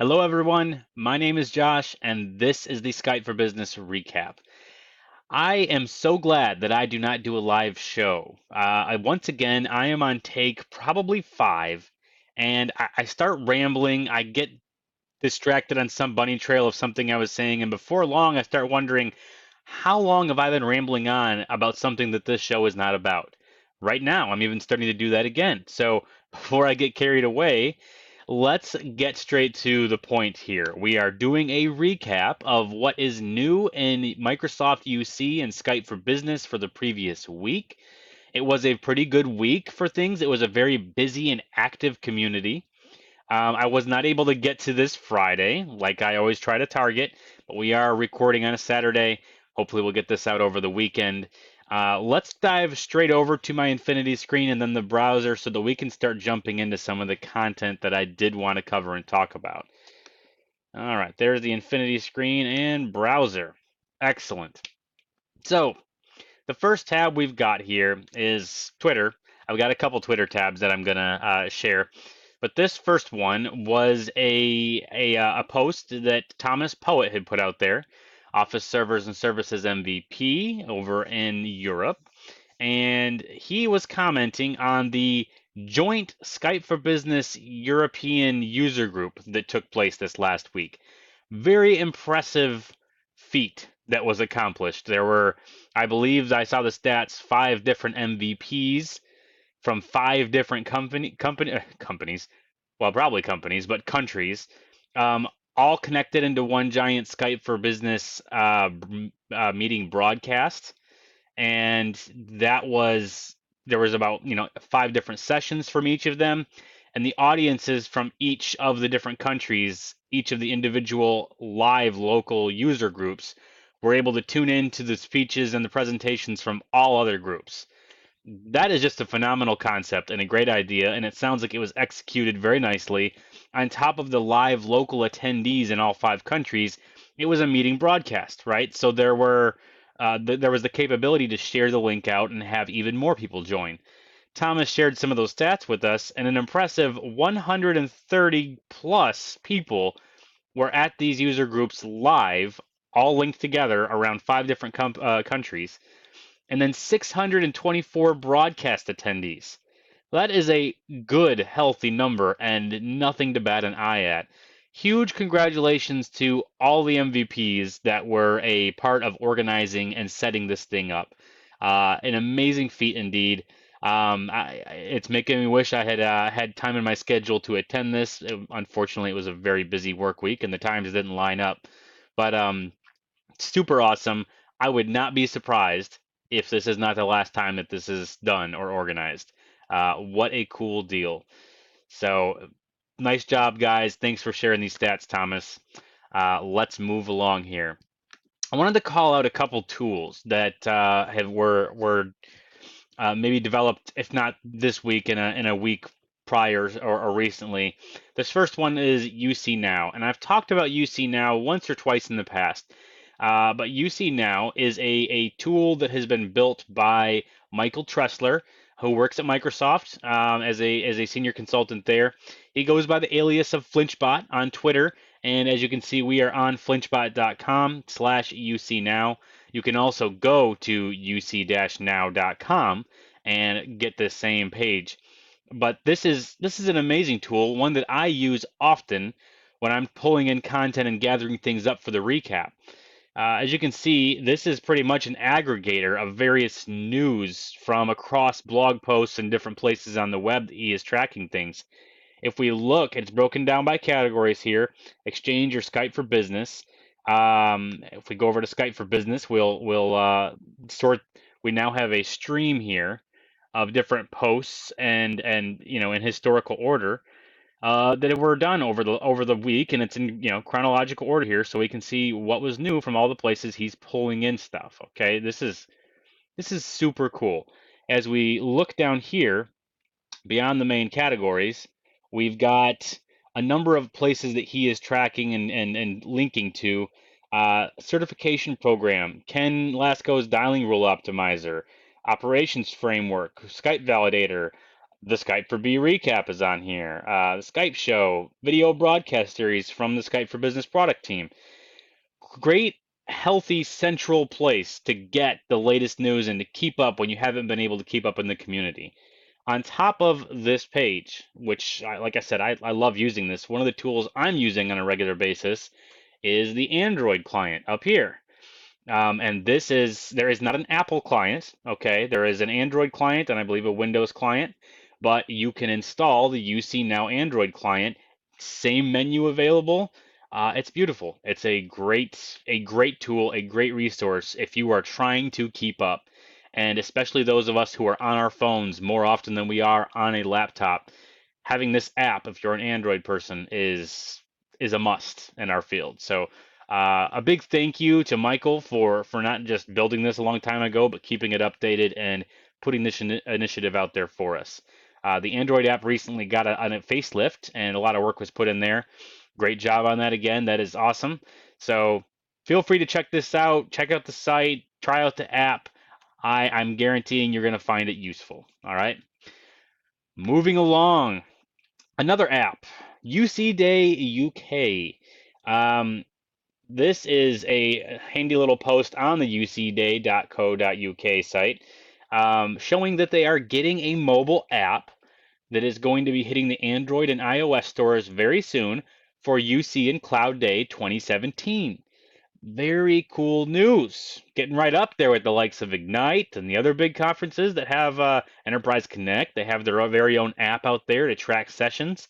Hello, everyone. My name is Josh, and this is the Skype for Business recap. I am so glad that I do not do a live show. Once again, I am on take probably 5, and I start rambling. I get distracted on some bunny trail of something I was saying, and before long, I start wondering, how long have I been rambling on about something that this show is not about? Right now, I'm even starting to do that again. So before I get carried away, let's get straight to the point here. We are doing a recap of what is new in Microsoft UC and Skype for Business for the previous week. It was a pretty good week for things. It was a very busy and active community. I was not able to get to this Friday, like I always try to target, but we are recording on a Saturday. Hopefully, we'll get this out over the weekend. Let's dive straight over to my Infinity screen and then the browser so that we can start jumping into some of the content that I did want to cover and talk about. All right, there's the Infinity screen and browser. Excellent. So, the first tab we've got here is Twitter. I've got a couple Twitter tabs that I'm going to share. But this first one was a post that Thomas Poet had put out there, Office Servers and Services MVP over in Europe. And he was commenting on the joint Skype for Business European user group that took place this last week. Very impressive feat that was accomplished. There were, I believe, I saw the stats, 5 different MVPs from 5 different companies, well, probably companies, but countries, um, all connected into one giant Skype for Business meeting broadcast. And that was, there was about, 5 different sessions from each of them. And the audiences from each of the different countries, each of the individual live local user groups, were able to tune in to the speeches and the presentations from all other groups. That is just a phenomenal concept and a great idea, and it sounds like it was executed very nicely. On top of the live local attendees in all 5 countries, it was a meeting broadcast, right? So there was the capability to share the link out and have even more people join. Thomas shared some of those stats with us, and an impressive 130 plus people were at these user groups live, all linked together around 5 different countries, and then 624 broadcast attendees. That is a good, healthy number and nothing to bat an eye at. Huge congratulations to all the MVPs that were a part of organizing and setting this thing up. An amazing feat indeed. It's making me wish I had time in my schedule to attend this. Unfortunately, it was a very busy work week and the times didn't line up. But super awesome. I would not be surprised if this is not the last time that this is done or organized. What a cool deal. So nice job, guys. Thanks for sharing these stats, Thomas. Let's move along here. I wanted to call out a couple tools that were maybe developed, if not this week, in a week prior or recently. This first one is UC Now, and I've talked about UC Now once or twice in the past. But UC Now is a tool that has been built by Michael Tressler, who works at Microsoft as a senior consultant there. He goes by the alias of FlinchBot on Twitter, and as you can see, we are on flinchbot.com/UCNow. You can also go to uc-now.com and get this same page. But this is an amazing tool, one that I use often when I'm pulling in content and gathering things up for the recap. As you can see, this is pretty much an aggregator of various news from across blog posts and different places on the web that he is tracking things. If we look, it's broken down by categories here: Exchange or Skype for Business. If we go over to Skype for Business, we'll sort. We now have a stream here of different posts and in historical order that were done over the week, and it's in chronological order here, so we can see what was new from all the places he's pulling in stuff. Okay, this is super cool. As we look down here beyond the main categories, we've got a number of places that he is tracking and linking to. Certification program, Ken Lasco's dialing rule optimizer, operations framework, Skype validator, The Skype for B recap is on here. The Skype show, video broadcast series from the Skype for Business product team. Great, healthy, central place to get the latest news and to keep up when you haven't been able to keep up in the community. On top of this page, which, like I said, I love using this, one of the tools I'm using on a regular basis is the Android client up here. And there is not an Apple client, okay? There is an Android client and I believe a Windows client, but you can install the UC Now Android client, same menu available. It's beautiful. It's a great tool, a great resource if you are trying to keep up. And especially those of us who are on our phones more often than we are on a laptop, having this app, if you're an Android person, is a must in our field. So a big thank you to Michael for not just building this a long time ago, but keeping it updated and putting this initiative out there for us. The Android app recently got a facelift, and a lot of work was put in there. Great job on that again. That is awesome. So feel free to check this out. Check out the site. Try out the app. I'm guaranteeing you're going to find it useful. All right. Moving along. Another app, UC Day UK. This is a handy little post on the ucday.co.uk site showing that they are getting a mobile app that is going to be hitting the Android and iOS stores very soon for UC and Cloud Day 2017. Very cool news. Getting right up there with the likes of Ignite and the other big conferences that have Enterprise Connect. They have their very own app out there to track sessions.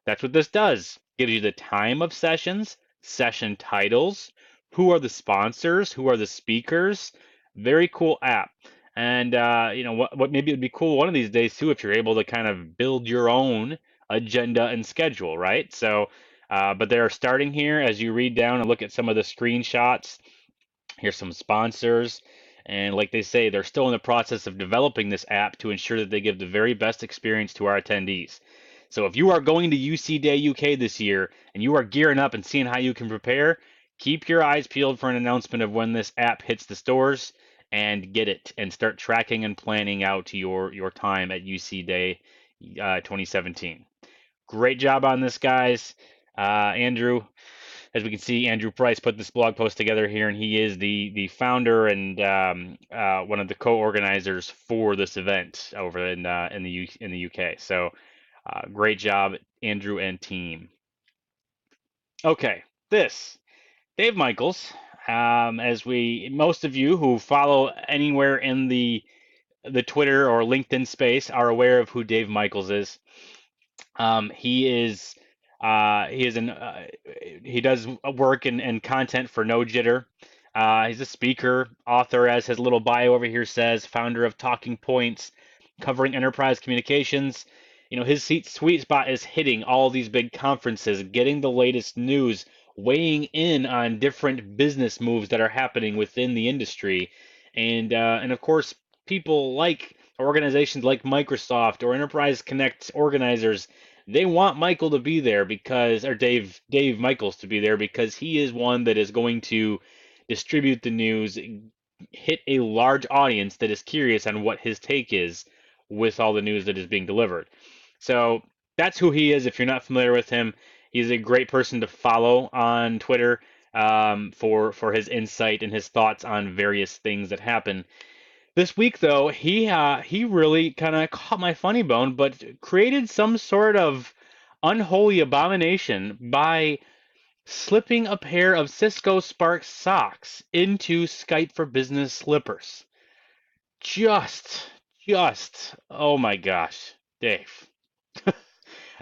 That's what this does. Gives you the time of sessions, session titles, who are the sponsors, who are the speakers. Very cool app. And what maybe it'd be cool one of these days too if you're able to kind of build your own agenda and schedule, right? So, but they're starting here as you read down and look at some of the screenshots. Here's some sponsors. And like they say, they're still in the process of developing this app to ensure that they give the very best experience to our attendees. So if you are going to UC Day UK this year and you are gearing up and seeing how you can prepare, keep your eyes peeled for an announcement of when this app hits the stores and get it and start tracking and planning out your time at UC Day 2017. Great job on this, guys. Andrew, as we can see, Andrew Price put this blog post together here, and he is the founder and one of the co-organizers for this event over in the UK. So great job, Andrew and team. Okay, this Dave Michaels. Most of you who follow anywhere in the Twitter or LinkedIn space are aware of who Dave Michaels is. He does work and content for No Jitter. He's a speaker, author, as his little bio over here says, founder of Talking Points, covering enterprise communications. His sweet spot is hitting all these big conferences, getting the latest news, weighing in on different business moves that are happening within the industry, and of course, people like organizations like Microsoft or Enterprise Connect organizers, they want Michael to be there or Dave Michaels to be there because he is one that is going to distribute the news, hit a large audience that is curious on what his take is with all the news that is being delivered. So that's who he is. If you're not familiar with him, he's a great person to follow on Twitter for his insight and his thoughts on various things that happen. This week, though, he really kind of caught my funny bone, but created some sort of unholy abomination by slipping a pair of Cisco Spark socks into Skype for Business slippers. Just, oh my gosh, Dave.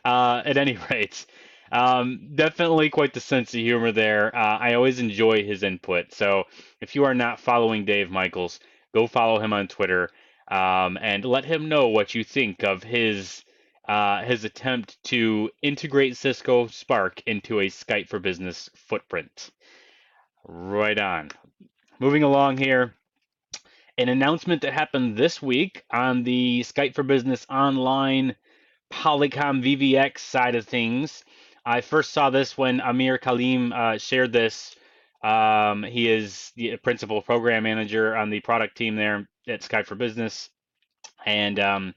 At any rate, definitely quite the sense of humor there. I always enjoy his input. So if you are not following Dave Michaels, go follow him on Twitter and let him know what you think of his attempt to integrate Cisco Spark into a Skype for Business footprint. Right on. Moving along here. An announcement that happened this week on the Skype for Business Online Polycom VVX side of things. I first saw this when Amir Kalim shared this. He is the principal program manager on the product team there at Skype for Business. And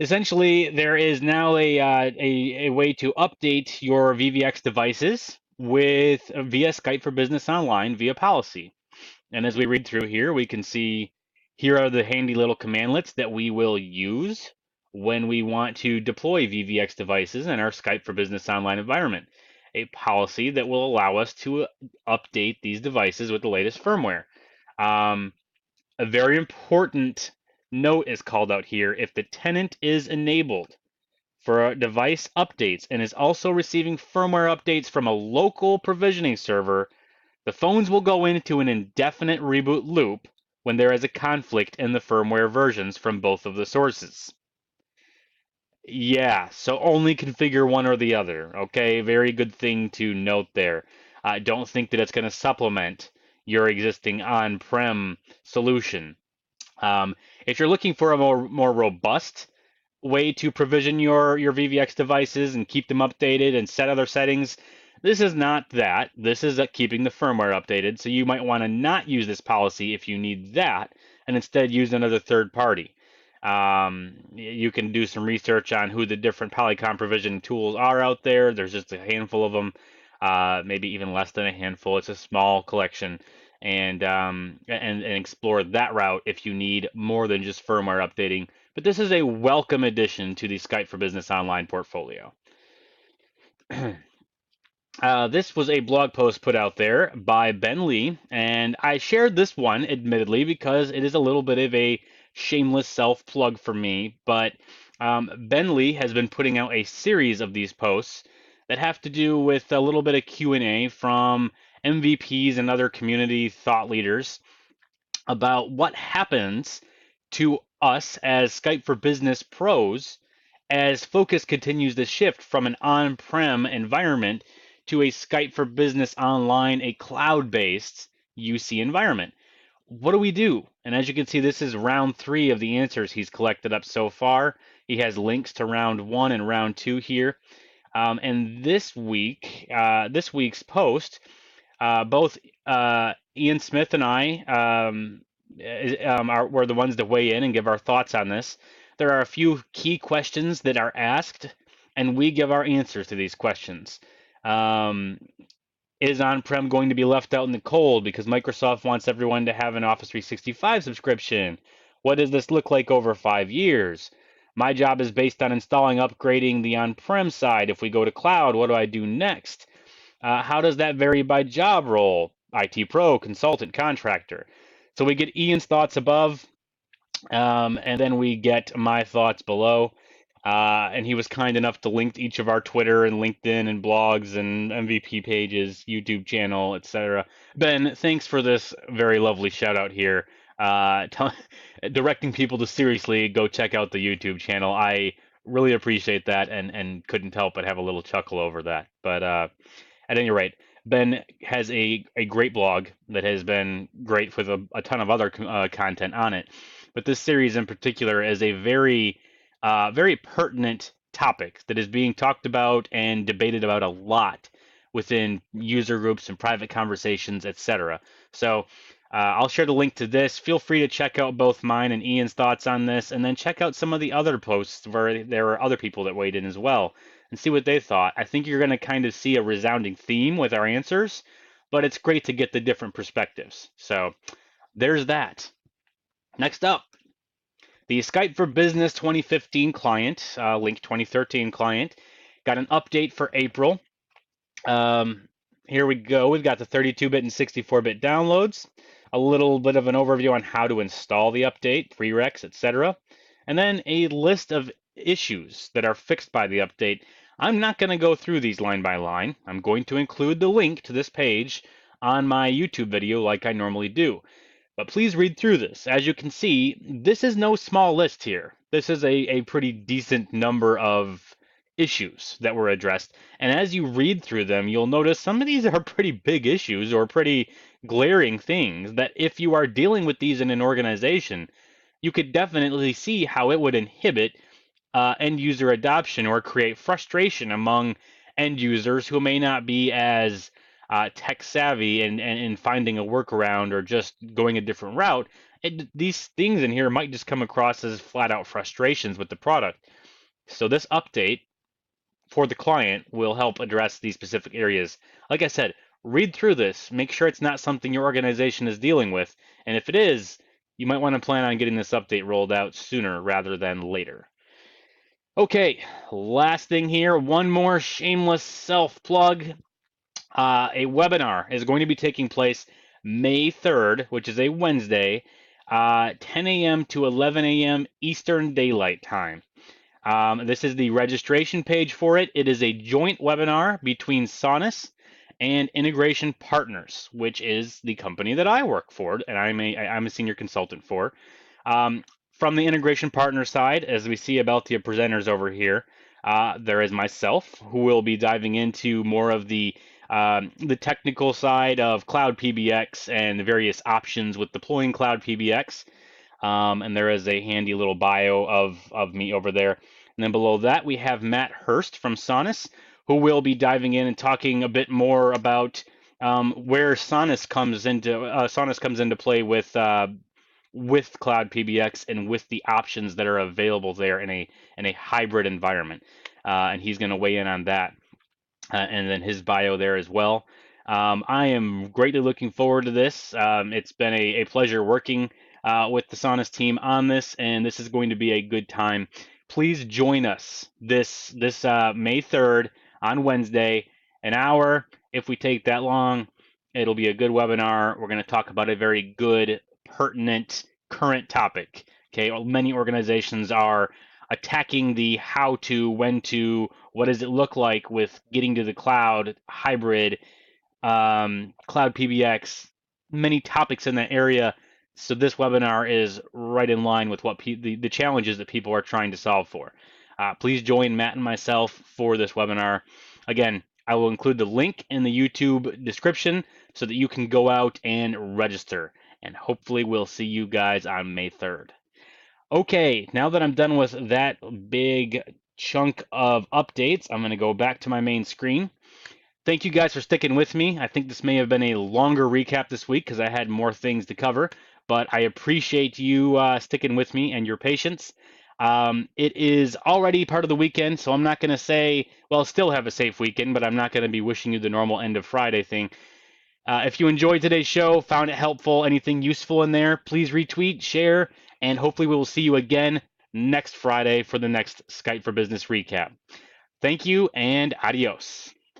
Essentially, there is now a way to update your VVX devices with via Skype for Business Online via policy. And as we read through here, we can see here are the handy little commandlets that we will use when we want to deploy VVX devices in our Skype for Business Online environment. A policy that will allow us to update these devices with the latest firmware. Um, a very important note is called out here. If the tenant is enabled for device updates and is also receiving firmware updates from a local provisioning server, the phones will go into an indefinite reboot loop when there is a conflict in the firmware versions from both of the sources. Yeah, so only configure one or the other. Okay, very good thing to note there. Don't think that it's going to supplement your existing on-prem solution. If you're looking for a more robust way to provision your VVX devices and keep them updated and set other settings, this is not that. This is keeping the firmware updated. So you might want to not use this policy if you need that and instead use another third party. You can do some research on who the different Polycom provision tools are out there. There's just a handful of them, maybe even less than a handful. It's a small collection, and explore that route if you need more than just firmware updating. But this is a welcome addition to the Skype for Business Online portfolio. This was a blog post put out there by Ben Lee, and I shared this one, admittedly, because it is a little bit of a shameless self-plug for me. But Ben Lee has been putting out a series of these posts that have to do with a little bit of Q&A from MVPs and other community thought leaders about what happens to us as Skype for Business pros as focus continues to shift from an on-prem environment to a Skype for Business Online, a cloud-based UC environment. What do we do? And as you can see, this is round 3 of the answers he's collected up so far. He has links to round 1 and round 2 here. And this week's post, both Ian Smith and I were the ones to weigh in and give our thoughts on this. There are a few key questions that are asked, and we give our answers to these questions. Is on-prem going to be left out in the cold because Microsoft wants everyone to have an Office 365 subscription? What does this look like over 5 years? My job is based on installing, upgrading the on-prem side. If we go to cloud, what do I do next? How does that vary by job role? IT pro, consultant, contractor. So we get Ian's thoughts above, and then we get my thoughts below. And he was kind enough to link each of our Twitter and LinkedIn and blogs and MVP pages, YouTube channel, etc. Ben, thanks for this very lovely shout out here. Directing people to seriously go check out the YouTube channel. I really appreciate that and couldn't help but have a little chuckle over that. But at any rate, Ben has a great blog that has been great with a ton of other content on it. But this series in particular is a very pertinent topic that is being talked about and debated about a lot within user groups and private conversations, etc. So I'll share the link to this. Feel free to check out both mine and Ian's thoughts on this, and then check out some of the other posts where there were other people that weighed in as well and see what they thought. I think you're going to kind of see a resounding theme with our answers, but it's great to get the different perspectives. So there's that. Next up, the Skype for Business 2015 client, Link 2013 client, got an update for April. Here we go. We've got the 32-bit and 64-bit downloads, a little bit of an overview on how to install the update, prereqs, etc., and then a list of issues that are fixed by the update. I'm not going to go through these line by line. I'm going to include the link to this page on my YouTube video like I normally do. But please read through this. As you can see, this is no small list here. This is a pretty decent number of issues that were addressed. And as you read through them, you'll notice some of these are pretty big issues or pretty glaring things that if you are dealing with these in an organization, you could definitely see how it would inhibit end user adoption or create frustration among end users who may not be as tech savvy and finding a workaround or just going a different route These things in here might just come across as flat out frustrations with the product. So this update for the client will help address these specific areas. Like I said, read through this, make sure it's not something your organization is dealing with, and if it is, you might want to plan on getting this update rolled out sooner rather than later. Okay, last thing here, one more shameless self plug. A webinar is going to be taking place May 3rd, which is a Wednesday, 10 a.m. to 11 a.m. Eastern Daylight Time. This is the registration page for it. It is a joint webinar between Sonus and Integration Partners, which is the company that I work for and I'm a senior consultant for. From the integration partner side, as we see about the presenters over here, there is myself, who will be diving into more of the technical side of Cloud PBX and the various options with deploying Cloud PBX. And there is a handy little bio of me over there. And then below that, we have Matt Hurst from Sonus, who will be diving in and talking a bit more about where Sonus comes into play with Cloud PBX and with the options that are available there in a hybrid environment. And he's going to weigh in on that, and then his bio there as well. I am greatly looking forward to this. It's been a pleasure working with the Sonus team on this, and this is going to be a good time. Please join us this May 3rd on Wednesday, an hour. If we take that long, it'll be a good webinar. We're going to talk about a very good, pertinent, current topic. Okay, many organizations are attacking the how to, when to, what does it look like with getting to the cloud, hybrid, Cloud PBX, many topics in that area. So this webinar is right in line with what the challenges that people are trying to solve for. Please join Matt and myself for this webinar. Again, I will include the link in the YouTube description so that you can go out and register. And hopefully we'll see you guys on May 3rd. Okay, now that I'm done with that big chunk of updates, I'm going to go back to my main screen. Thank you guys for sticking with me. I think this may have been a longer recap this week because I had more things to cover, but I appreciate you sticking with me and your patience. It is already part of the weekend, so I'm not going to say, well, still have a safe weekend, but I'm not going to be wishing you the normal end of Friday thing. If you enjoyed today's show, found it helpful, anything useful in there, please retweet, share, and hopefully we will see you again next Friday for the next Skype for Business recap. Thank you and adios.